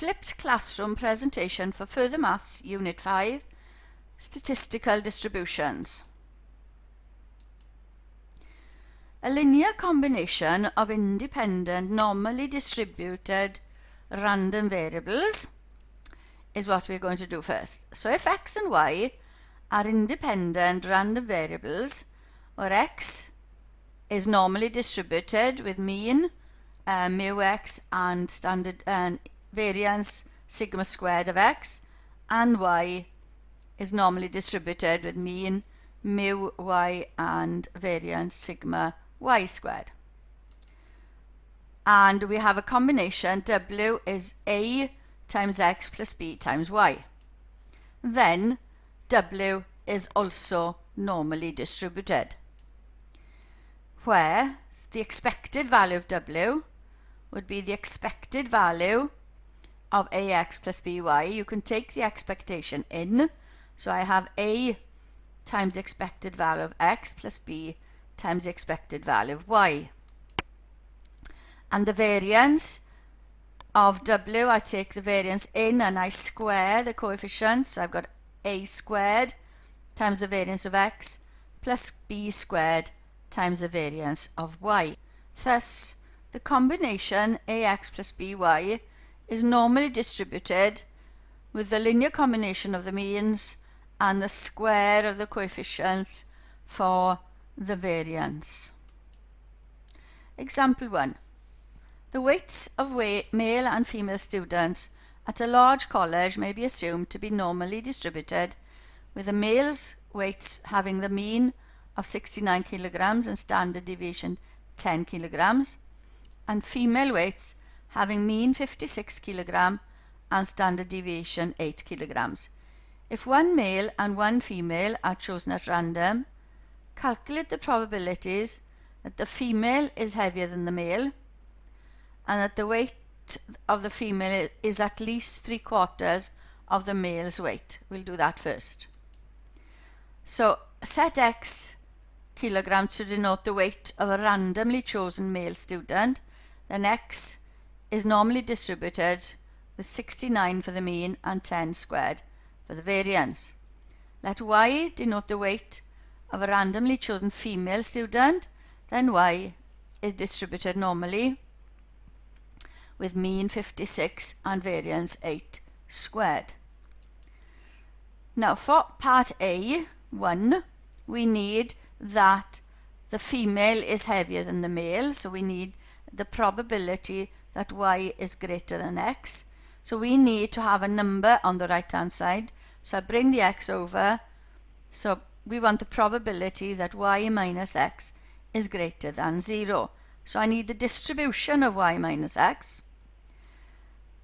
flipped classroom presentation for Further Maths Unit 5, Statistical Distributions. A linear combination of independent, normally distributed random variables is what we're going to do first. So if x and y are independent random variables, or x is normally distributed with mean, mu x, and standard variance sigma squared of x, and y is normally distributed with mean, mu y, and variance sigma y squared. And we have a combination, w is a times x plus b times y. Then w is also normally distributed, where the expected value of w would be the expected value of ax plus by. You can take the expectation in, so I have a times the expected value of x plus b times the expected value of y. And the variance of w, I take the variance in and I square the coefficients, so I've got a squared times the variance of x plus b squared times the variance of y. Thus, the combination ax plus by is normally distributed with the linear combination of the means and the square of the coefficients for the variance. Example 1. The weights of male and female students at a large college may be assumed to be normally distributed, with the male's weights having the mean of 69 kilograms and standard deviation 10 kilograms, and female weights having mean 56 kilogram and standard deviation 8 kilograms. If one male and one female are chosen at random, calculate the probabilities that the female is heavier than the male and that the weight of the female is at least 3/4 of the male's weight. We'll do that first. So set x kilograms to denote the weight of a randomly chosen male student. Then x is normally distributed with 69 for the mean and 10 squared for the variance. Let y denote the weight of a randomly chosen female student. Then y is distributed normally with mean 56 and variance 8 squared. Now for part A, 1, we need that the female is heavier than the male, so we need the probability that y is greater than x. So we need to have a number on the right hand side, so I bring the x over, so we want the probability that y minus x is greater than 0. So I need the distribution of y minus x.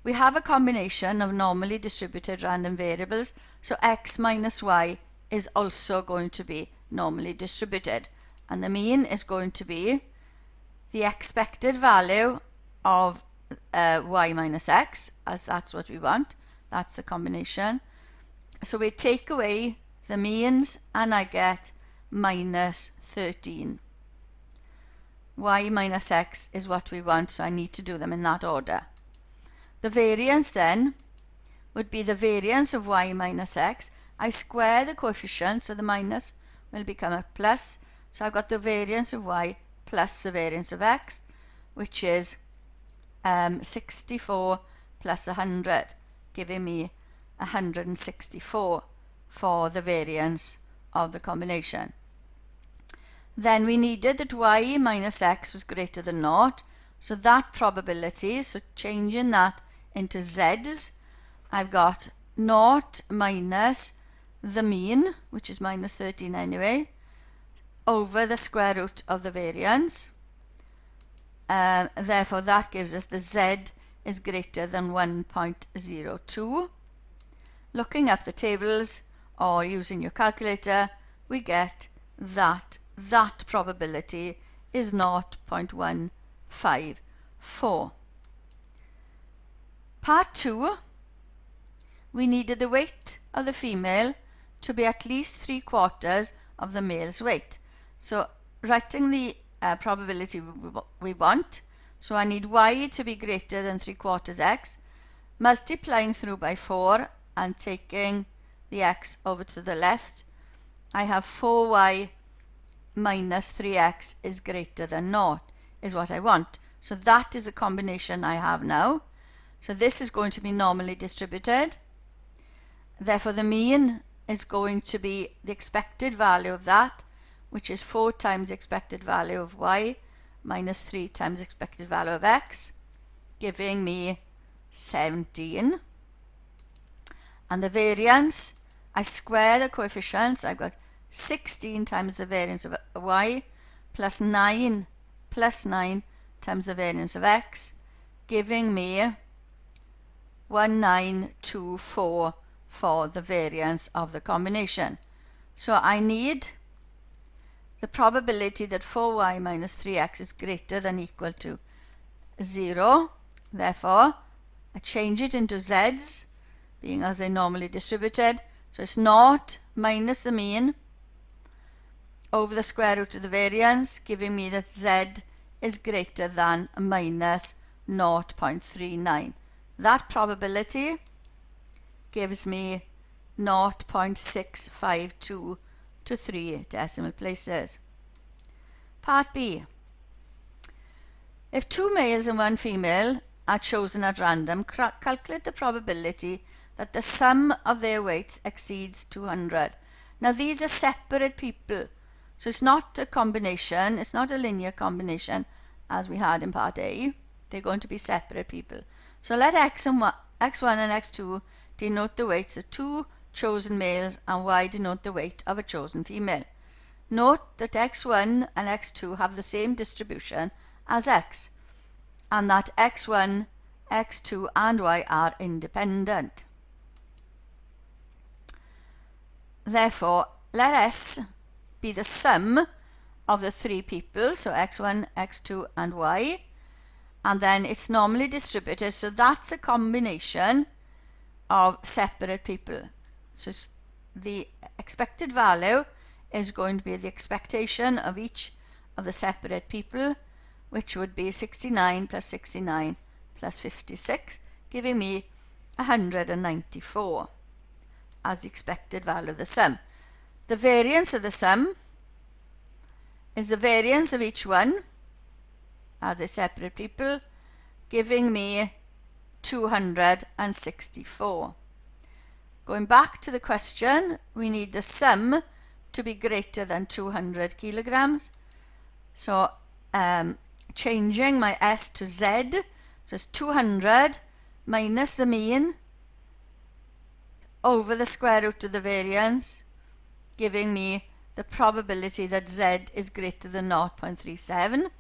We have a combination of normally distributed random variables, so x minus y is also going to be normally distributed, and the mean is going to be the expected value of y minus x, as that's what we want. That's the combination. So we take away the means and I get minus 13. Y minus x is what we want, so I need to do them in that order. The variance then would be the variance of y minus x. I square the coefficient, so the minus will become a plus. So I've got the variance of y plus the variance of x, which is 64 plus 100, giving me 164 for the variance of the combination. Then we needed that y minus x was greater than 0, so that probability, so changing that into z's, I've got 0 minus the mean, which is minus 13 anyway, over the square root of the variance. Therefore that gives us the z is greater than 1.02. Looking up the tables or using your calculator, we get that probability is 0.154. Part 2, we needed the weight of the female to be at least 3/4 of the male's weight. So writing the probability we want, so I need y to be greater than 3/4 x, multiplying through by 4 and taking the x over to the left, I have 4y minus 3x is greater than 0, is what I want. So that is a combination I have now. So this is going to be normally distributed. Therefore, the mean is going to be the expected value of that, which is 4 times the expected value of y minus 3 times the expected value of x, giving me 17. And the variance, I square the coefficients. I've got 16 times the variance of y plus 9 times the variance of x, giving me 1924 for the variance of the combination. So I need the probability that 4y minus 3x is greater than or equal to 0. Therefore, I change it into z's, being as they normally distributed. So it's 0 minus the mean over the square root of the variance, giving me that z is greater than minus 0.39. That probability gives me 0.652 to 3 decimal places. Part B. If 2 males and 1 female are chosen at random, calculate the probability that the sum of their weights exceeds 200. Now these are separate people, so it's not a combination, it's not a linear combination as we had in part A. They're going to be separate people. So let x1 and x2 denote the weights of 2 chosen males and y denote the weight of a chosen female. Note that x1 and x2 have the same distribution as x, and that x1, x2 and y are independent. Therefore, let S be the sum of the 3 people, so x1, x2 and y, and then it's normally distributed, so that's a combination of separate people. So the expected value is going to be the expectation of each of the separate people, which would be 69 plus 69 plus 56, giving me 194 as the expected value of the sum. The variance of the sum is the variance of each one as a separate people, giving me 264. Going back to the question, we need the sum to be greater than 200 kilograms. So changing my S to Z, so it's 200 minus the mean over the square root of the variance, giving me the probability that Z is greater than 0.37.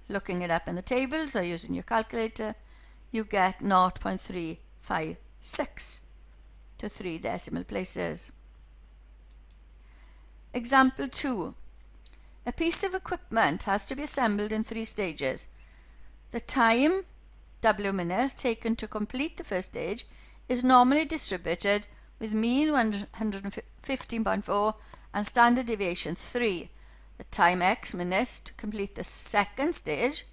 Looking it up in the tables or using your calculator, you get 0.356 to 3 decimal places. Example 2. A piece of equipment has to be assembled in 3 stages. The time, W minutes, taken to complete the first stage is normally distributed with mean 115.4 and standard deviation 3. The time X minutes to complete the second stage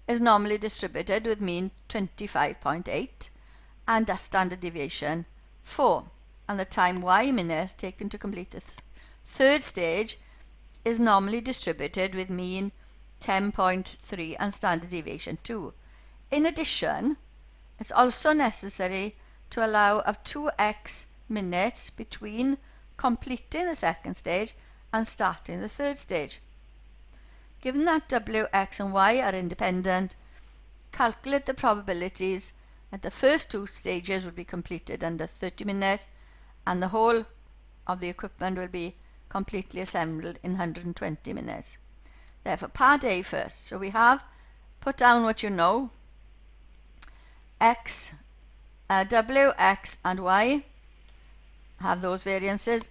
is normally distributed with mean 25.8 and a standard deviation 4. And the time Y minutes taken to complete the third stage is normally distributed with mean 10.3 and standard deviation 2. In addition, it's also necessary to allow of 2x minutes between completing the second stage and starting the third stage. Given that W, X and Y are independent, calculate the probabilities that the first 2 stages will be completed under 30 minutes and the whole of the equipment will be completely assembled in 120 minutes. Therefore, part A first. So we have put down what you know. X, W, X and Y have those variances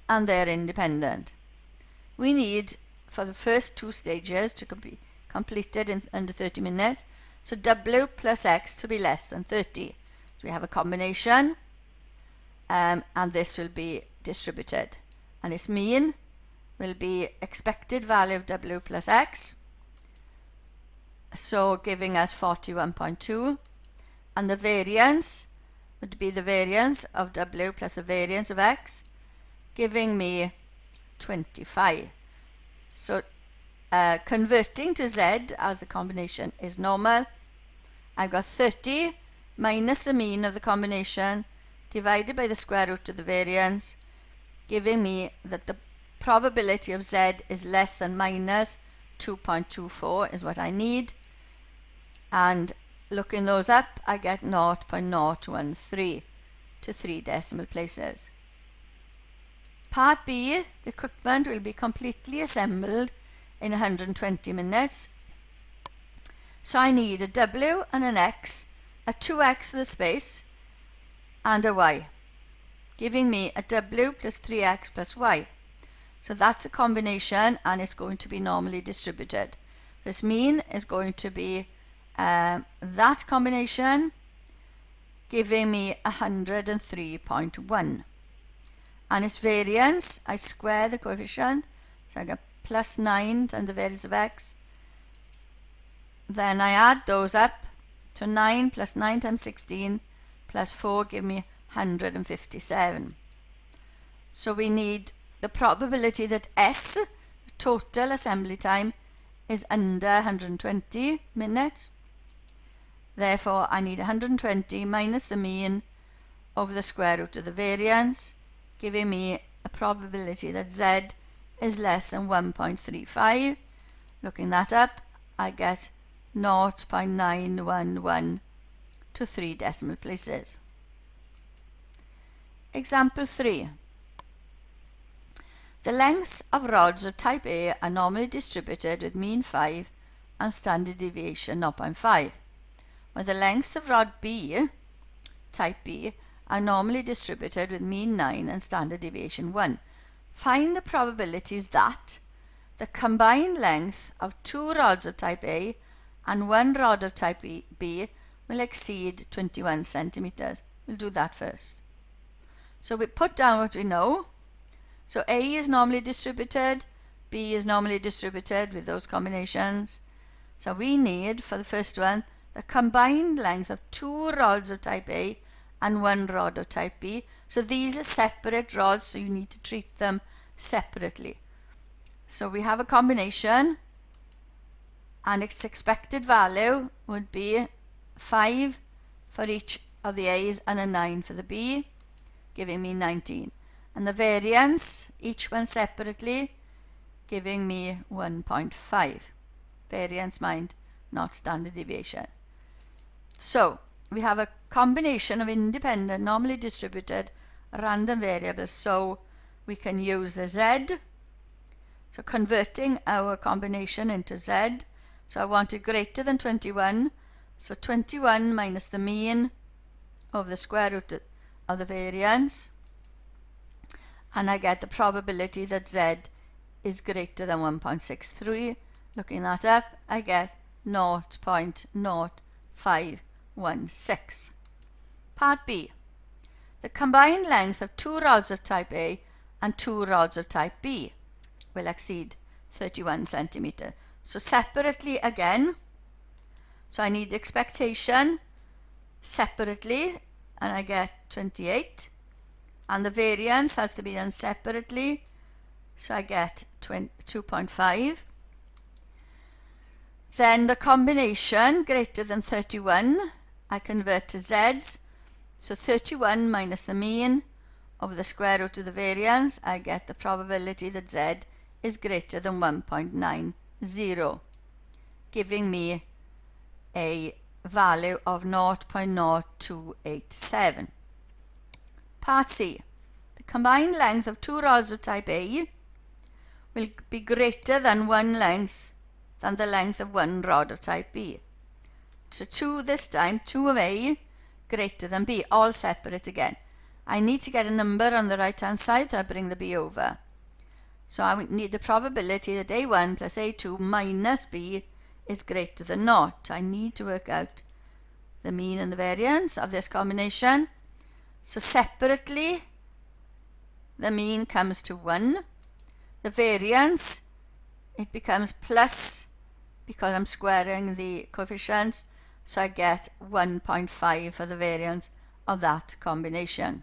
and they're independent. We need for the first 2 stages to be completed in under 30 minutes, so W plus X to be less than 30. So we have a combination and this will be distributed, and its mean will be expected value of W plus X, so giving us 41.2 and the variance would be the variance of W plus the variance of X, giving me 25. So converting to Z as the combination is normal. I've got 30 minus the mean of the combination divided by the square root of the variance, giving me that the probability of Z is less than minus 2.24 is what I need. And looking those up, I get 0.013 to 3 decimal places. Part B, the equipment will be completely assembled in 120 minutes. So I need a W and an X, a 2X for the space, and a Y, giving me a W plus 3X plus Y. So that's a combination, and it's going to be normally distributed. This mean is going to be that combination, giving me 103.1. And its variance, I square the coefficient, so I get plus 9 times the variance of X. Then I add those up, so 9 plus 9 times 16 plus 4 give me 157. So we need the probability that S, total assembly time, is under 120 minutes. Therefore, I need 120 minus the mean over the square root of the variance, giving me a probability that Z is less than 1.35. Looking that up, I get 0.911 to 3 decimal places. Example 3. The lengths of rods of type A are normally distributed with mean 5 and standard deviation 0.5. While the lengths of rod B, type B, are normally distributed with mean 9 and standard deviation 1. Find the probabilities that the combined length of 2 rods of type A and 1 rod of type B will exceed 21 centimeters. We'll do that first. So we put down what we know. So A is normally distributed, B is normally distributed with those combinations. So we need, for the first one, the combined length of 2 rods of type A and 1 rod of type B. So these are separate rods, so you need to treat them separately. So we have a combination, and its expected value would be 5 for each of the A's and a 9 for the B, giving me 19. And the variance, each one separately, giving me 1.5. Variance, mind, not standard deviation. So we have a combination of independent, normally distributed, random variables. So we can use the Z. So converting our combination into Z. So I want it greater than 21. So 21 minus the mean of the square root of the variance. And I get the probability that Z is greater than 1.63. Looking that up, I get 0.0516. Part B. The combined length of 2 rods of type A and 2 rods of type B will exceed 31 centimeters. So separately again, so I need the expectation separately, and I get 28. And the variance has to be done separately, so I get 2.5. Then the combination greater than 31, I convert to Z's. So 31 minus the mean over the square root of the variance, I get the probability that Z is greater than 1.90, giving me a value of 0.0287. Part C. The combined length of 2 rods of type A will be greater than the length of 1 rod of type B. So 2 this time, 2 of A greater than B, all separate again. I need to get a number on the right hand side, so I bring the B over. So I need the probability that A1 plus A2 minus B is greater than 0. I need to work out the mean and the variance of this combination. So separately, the mean comes to 1. The variance, it becomes plus, because I'm squaring the coefficients, so I get 1.5 for the variance of that combination.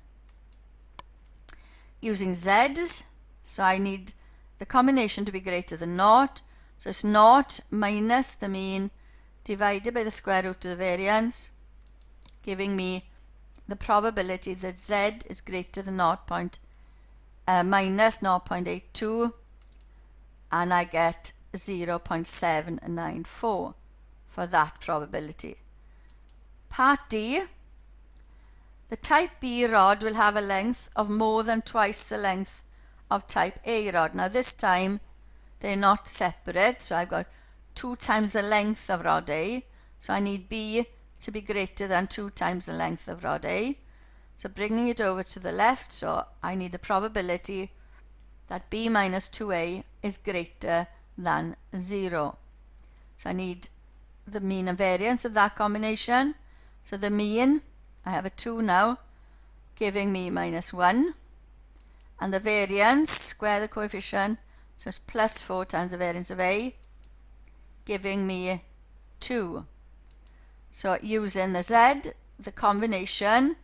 Using z's, so I need the combination to be greater than 0, so it's 0 minus the mean divided by the square root of the variance, giving me the probability that z is greater than minus 0.82, and I get 0.794 for that probability. Part D, the type B rod will have a length of more than twice the length of type A rod. Now this time they're not separate, so I've got 2 times the length of rod A, so I need B to be greater than 2 times the length of rod A. So bringing it over to the left, so I need the probability that B minus 2A is greater than 0. So I need the mean and variance of that combination. So the mean, I have a 2 now, giving me minus 1. And the variance, square the coefficient, so it's plus 4 times the variance of A, giving me 2. So using the Z, the combination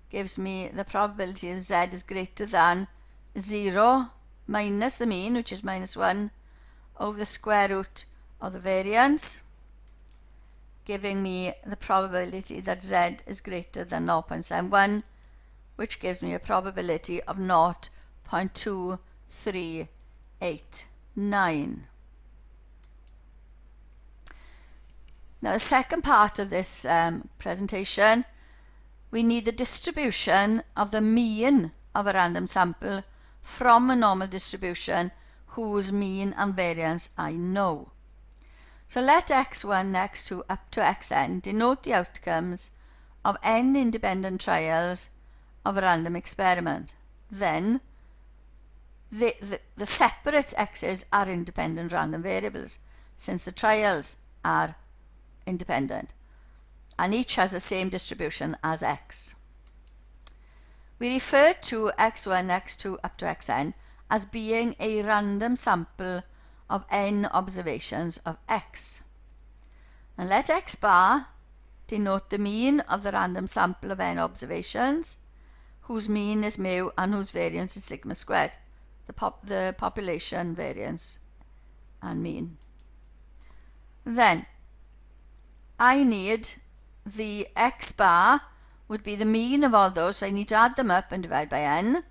gives me the probability that Z is greater than 0 minus the mean, which is minus 1, over the square root of the variance, giving me the probability that Z is greater than 0.71, which gives me a probability of 0.2389. Now the second part of this presentation, we need the distribution of the mean of a random sample from a normal distribution whose mean and variance I know. So let x1, x2 up to xn denote the outcomes of n independent trials of a random experiment. Then the separate x's are independent random variables, since the trials are independent, and each has the same distribution as x. We refer to x1, x2 up to xn as being a random sample of n observations of x. And let x bar denote the mean of the random sample of n observations, whose mean is mu and whose variance is sigma squared, the population variance and mean. Then I need the x bar would be the mean of all those, so I need to add them up and divide by n,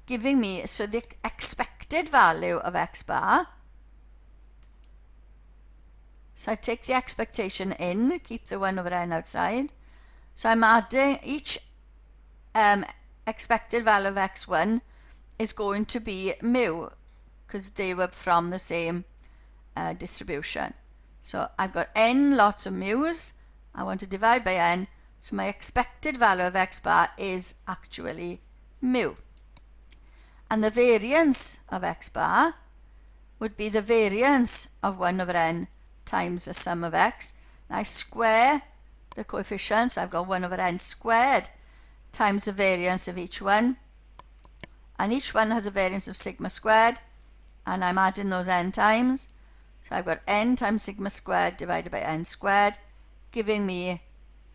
giving me, so the expected value of x bar, so I take the expectation in, keep the 1 over n outside, so I'm adding each expected value of x1 is going to be mu, because they were from the same distribution. So I've got n lots of mu's, I want to divide by n, so my expected value of x bar is actually mu. And the variance of x bar would be the variance of 1 over n times the sum of x. Now I square the coefficients, so I've got 1 over n squared times the variance of each one, and each one has a variance of sigma squared, and I'm adding those n times, so I've got n times sigma squared divided by n squared, giving me,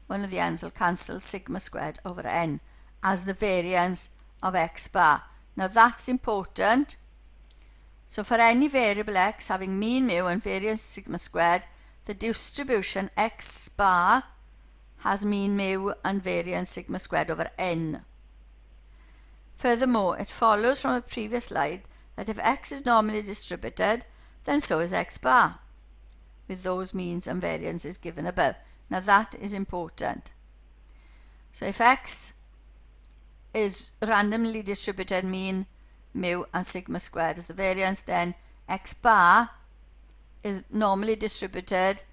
one of the n's will cancel, sigma squared over n as the variance of x bar. Now that's important. So for any variable x having mean mu and variance sigma squared, the distribution x bar has mean mu and variance sigma squared over n. Furthermore, it follows from a previous slide that if x is normally distributed, then so is x bar, with those means and variances given above. Now that is important. So if x is randomly distributed, mean, mu and sigma squared is the variance, then x bar is normally distributed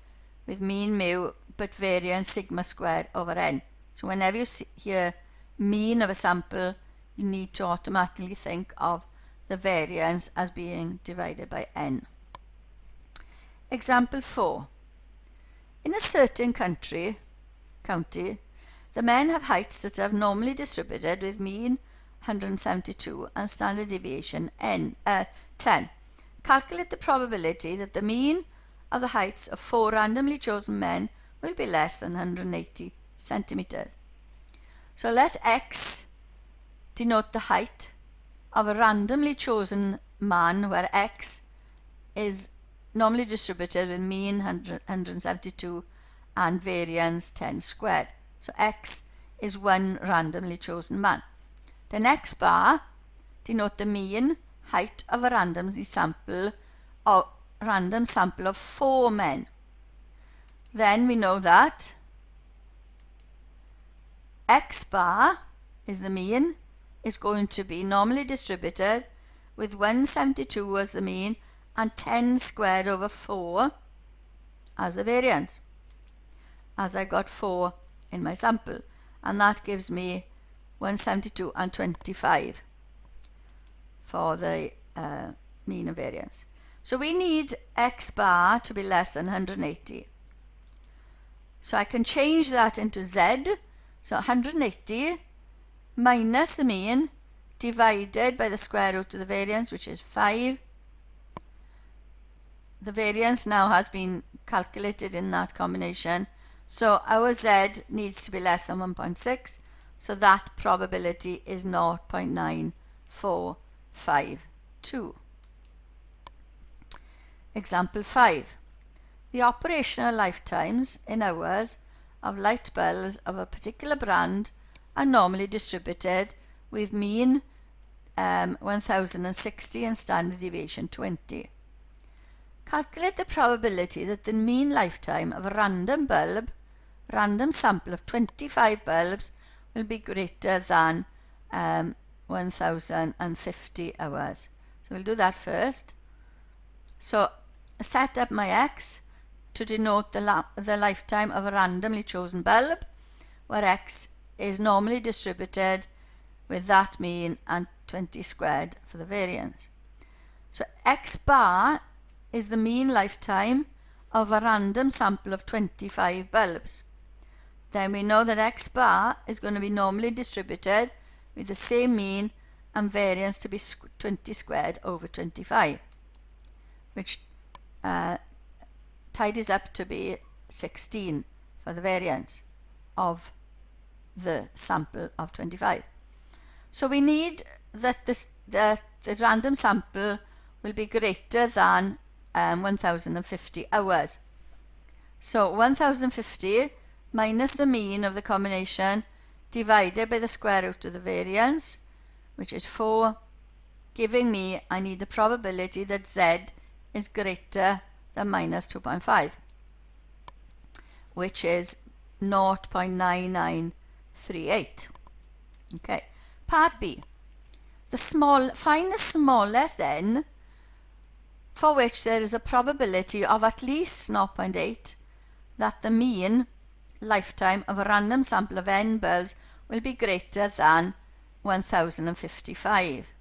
with mean mu but variance sigma squared over n. So whenever you hear mean of a sample, you need to automatically think of the variance as being divided by n. Example 4. In a certain county, the men have heights that are normally distributed with mean 172 and standard deviation 10. Calculate the probability that the mean of the heights of 4 randomly chosen men will be less than 180 centimeters. So let X denote the height of a randomly chosen man, where X is normally distributed with mean 172 and variance 10 squared. So X is one randomly chosen man. Then X bar denote the mean height of a random sample of 4 men. Then we know that X bar is the mean, is going to be normally distributed with 172 as the mean and 10 squared over 4 as the variance, as I got 4 in my sample, and that gives me 172 and 25 for the mean and variance. So we need X bar to be less than 180. So I can change that into Z. So 180 minus the mean divided by the square root of the variance, which is 5. The variance now has been calculated in that combination. So our Z needs to be less than 1.6. So that probability is 0.9452. Example 5. The operational lifetimes in hours of light bulbs of a particular brand are normally distributed with mean 1060 and standard deviation 20. Calculate the probability that the mean lifetime of a random sample of 25 bulbs will be greater than 1050 hours. So we'll do that first. So set up my X to denote the lifetime of a randomly chosen bulb, where X is normally distributed with that mean and 20 squared for the variance. So X bar is the mean lifetime of a random sample of 25 bulbs. Then we know that X bar is going to be normally distributed with the same mean and variance to be 20 squared over 25, which tidies up to be 16 for the variance of the sample of 25. So we need that the random sample will be greater than 1050 hours. So 1050 minus the mean of the combination divided by the square root of the variance, which is 4, giving me, I need the probability that Z is greater than minus 2.5, which is 0.9938. Okay, part B. Find the smallest n for which there is a probability of at least 0.8 that the mean lifetime of a random sample of n bulbs will be greater than 1055.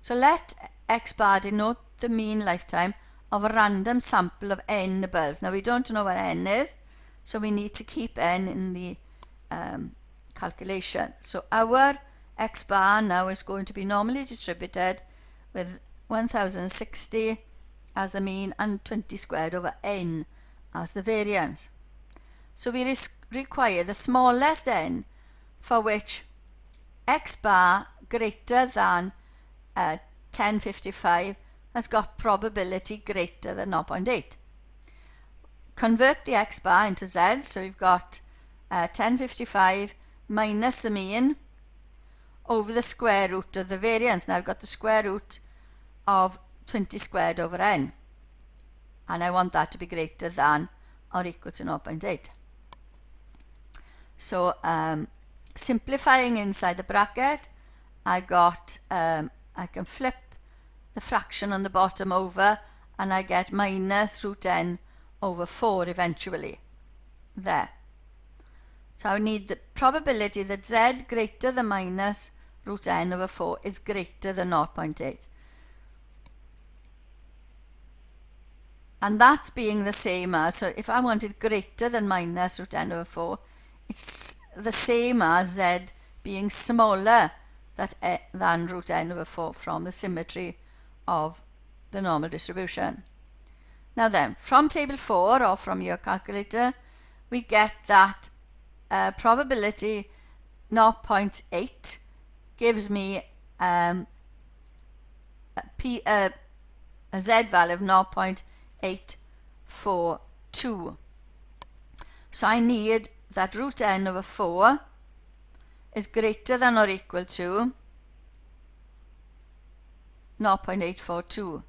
So let X bar denote the mean lifetime of a random sample of n bulbs. Now we don't know what n is, so we need to keep n in the calculation. So our X bar now is going to be normally distributed with 1060 as the mean and 20 squared over n as the variance. So we require the smallest n for which X bar greater than 1055 has got probability greater than 0.8. Convert the X bar into Z, so we've got 1055 minus the mean over the square root of the variance. Now I've got the square root of 20 squared over n, and I want that to be greater than or equal to 0.8. So simplifying inside the bracket, I can flip the fraction on the bottom over and I get minus root n over 4 eventually. There. So I need the probability that Z greater than minus root n over 4 is greater than 0.8. And that's being the same as, so if I wanted greater than minus root n over 4, it's the same as Z being smaller than root n over 4 from the symmetry of the normal distribution. Now then, from table 4 or from your calculator, we get that probability 0.8 gives me a z value of 0.842. So I need that root n over 4 is greater than or equal to 0.842.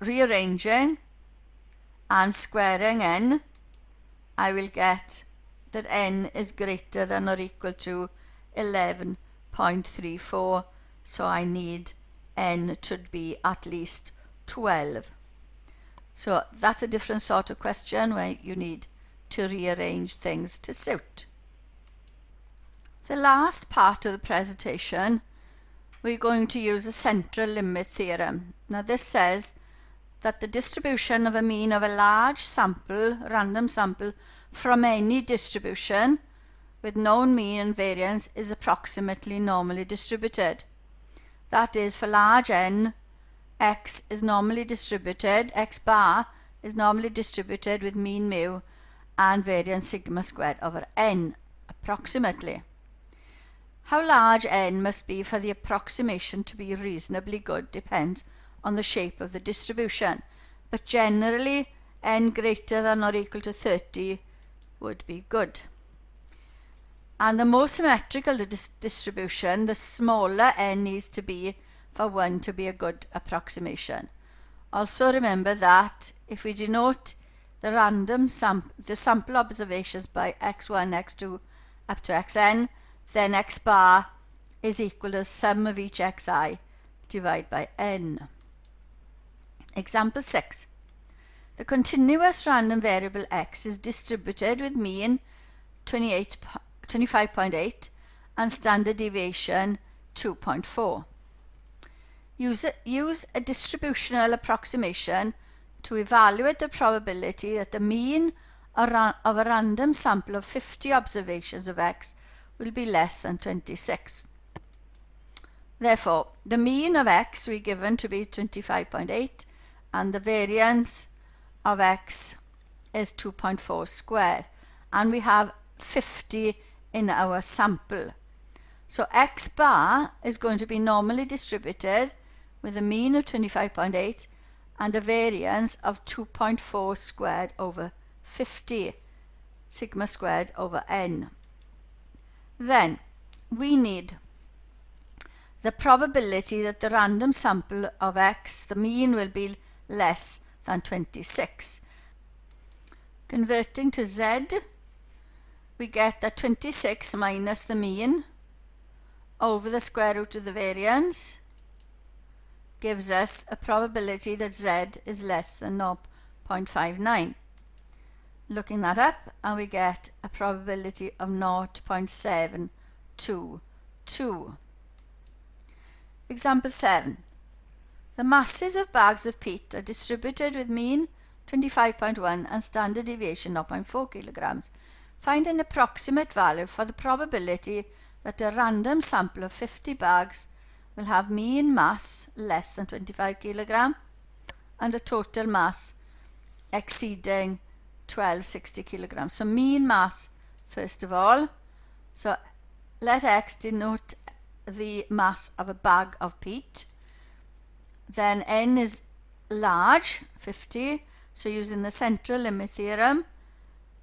Rearranging and squaring n, I will get that n is greater than or equal to 11.34. So I need n to be at least 12. So that's a different sort of question where you need to rearrange things to suit. The last part of the presentation, we're going to use the central limit theorem. Now this says that the distribution of a mean of a large sample, random sample, from any distribution with known mean and variance is approximately normally distributed. That is, for large n, x is normally distributed, x bar is normally distributed with mean mu and variance sigma squared over n, approximately. How large n must be for the approximation to be reasonably good depends on the shape of the distribution, but generally n greater than or equal to 30 would be good. And the more symmetrical the distribution, the smaller n needs to be for 1 to be a good approximation. Also remember that if we denote the sample observations by x1, x2 up to xn, then x bar is equal to the sum of each xi divided by n. Example 6. The continuous random variable x is distributed with mean 25.8 and standard deviation 2.4. Use a distributional approximation to evaluate the probability that the mean of a random sample of 50 observations of x will be less than 26. Therefore, the mean of x we given to be 25.8 and the variance of x is 2.4 squared, and we have 50 in our sample. So x bar is going to be normally distributed with a mean of 25.8 and a variance of 2.4 squared over 50, sigma squared over n. Then we need the probability that the random sample of x, the mean, will be less than 26. Converting to z, we get that 26 minus the mean over the square root of the variance gives us a probability that z is less than 0.59. Looking that up, and we get a probability of 0.722. Example 7. The masses of bags of peat are distributed with mean 25.1 and standard deviation 0.4 kilograms. Find an approximate value for the probability that a random sample of 50 bags will have mean mass less than 25 kilogram and a total mass exceeding 1260 kilograms. So mean mass first of all. So let x denote the mass of a bag of peat. Then n is large, 50. So using the central limit theorem,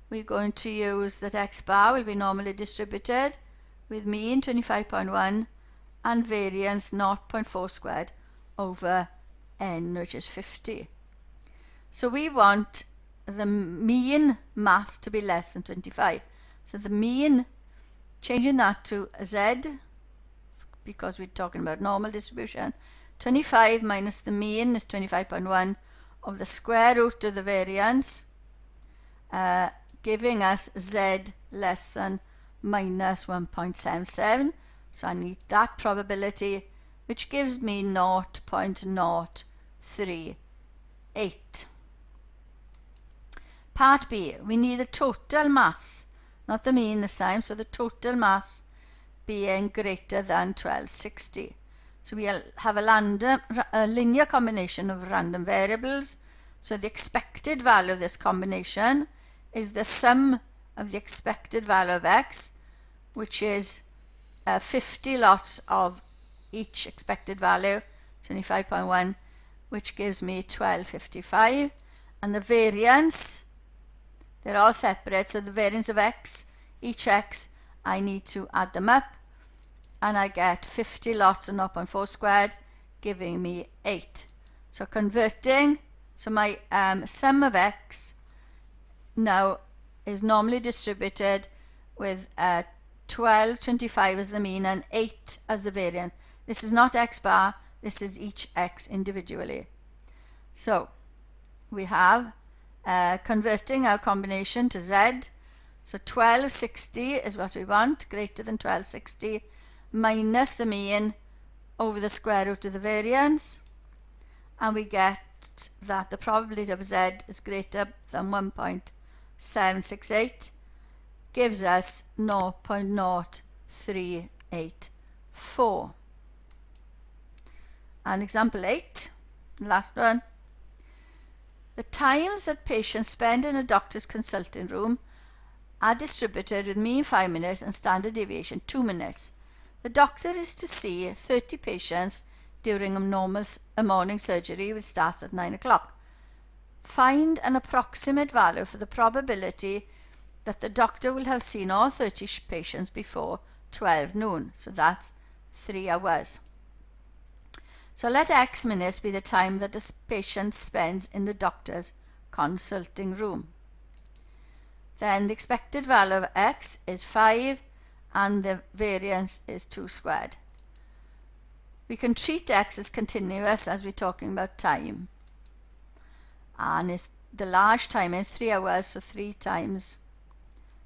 we're going to use that x bar will be normally distributed with mean 25.1 and variance 0.4 squared over n, which is 50. So we want the mean mass to be less than 25. So the mean, changing that to z, because we're talking about normal distribution, 25 minus the mean is 25.1 of the square root of the variance, giving us z less than minus 1.77. So I need that probability, which gives me 0.038. Part B, we need the total mass, not the mean this time, so the total mass being greater than 1260. So we'll have a linear combination of random variables. So the expected value of this combination is the sum of the expected value of x, which is 50 lots of each expected value, 25.1, which gives me 1255. And the variance, they're all separate, so the variance of x, each x, I need to add them up, and I get 50 lots of 0.4 squared, giving me 8. So converting, so my sum of x now is normally distributed with 1225 as the mean and 8 as the variance. This is not x bar, this is each x individually. So we have converting our combination to z. So 1260 is what we want, greater than 1260, minus the mean over the square root of the variance, and we get that the probability of z is greater than 1.768, gives us 0.0384. And example 8, last one. The times that patients spend in a doctor's consulting room are distributed with mean 5 minutes and standard deviation 2 minutes. The doctor is to see 30 patients during a morning surgery which starts at 9 o'clock. Find an approximate value for the probability that the doctor will have seen all 30 patients before 12 noon. So that's 3 hours. So let x minutes be the time that the patient spends in the doctor's consulting room. Then the expected value of x is 5 and the variance is 2 squared. We can treat x as continuous as we're talking about time. And the large time is 3 hours, so 3 times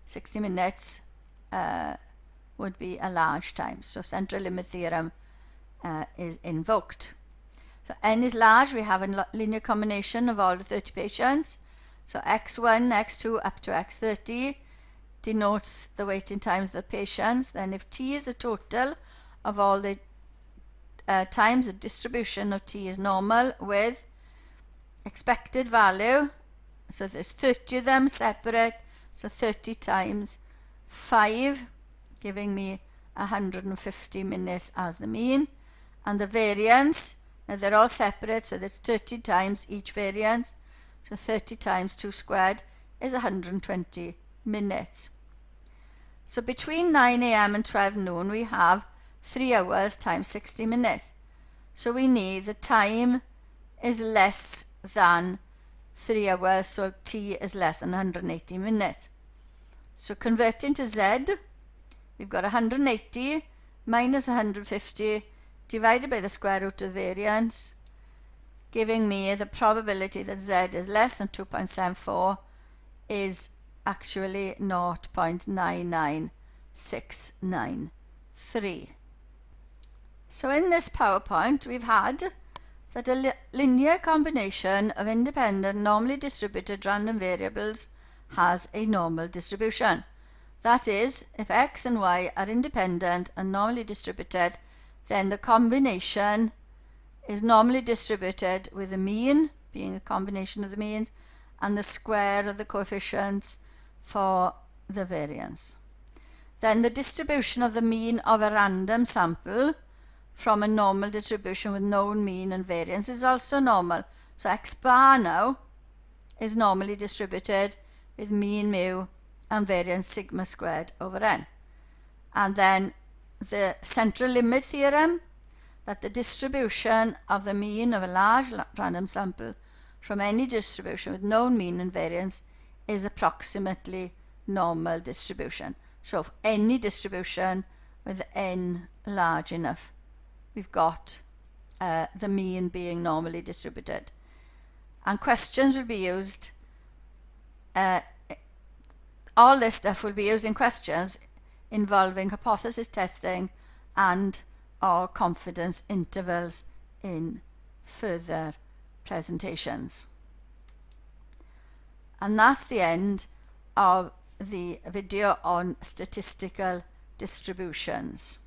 60 minutes would be a large time. So central limit theorem is invoked. So n is large, we have a linear combination of all the 30 patients. So x1, x2 up to x30 denotes the waiting times of the patients. Then if t is the total of all the times, the distribution of t is normal with expected value. So there's 30 of them separate, so 30 times 5, giving me 150 minutes as the mean. And the variance, now they're all separate, so that's 30 times each variance. So 30 times 2 squared is 120 minutes. So between 9 a.m. and 12 noon, we have 3 hours times 60 minutes. So we need the time is less than 3 hours, so t is less than 180 minutes. So converting to z, we've got 180 minus 150 divided by the square root of the variance, giving me the probability that z is less than 2.74 is actually 0.99693. So in this PowerPoint, we've had that a linear combination of independent, normally distributed random variables has a normal distribution. That is, if x and y are independent and normally distributed, then the combination is normally distributed with the mean being a combination of the means and the square of the coefficients for the variance. Then the distribution of the mean of a random sample from a normal distribution with known mean and variance is also normal. So x bar now is normally distributed with mean mu and variance sigma squared over n. And then the central limit theorem, that the distribution of the mean of a large random sample from any distribution with known mean and variance is approximately normal distribution. So for any distribution with n large enough, we've got the mean being normally distributed. And questions will be used, all this stuff will be used in questions involving hypothesis testing and or confidence intervals in further presentations. And that's the end of the video on statistical distributions.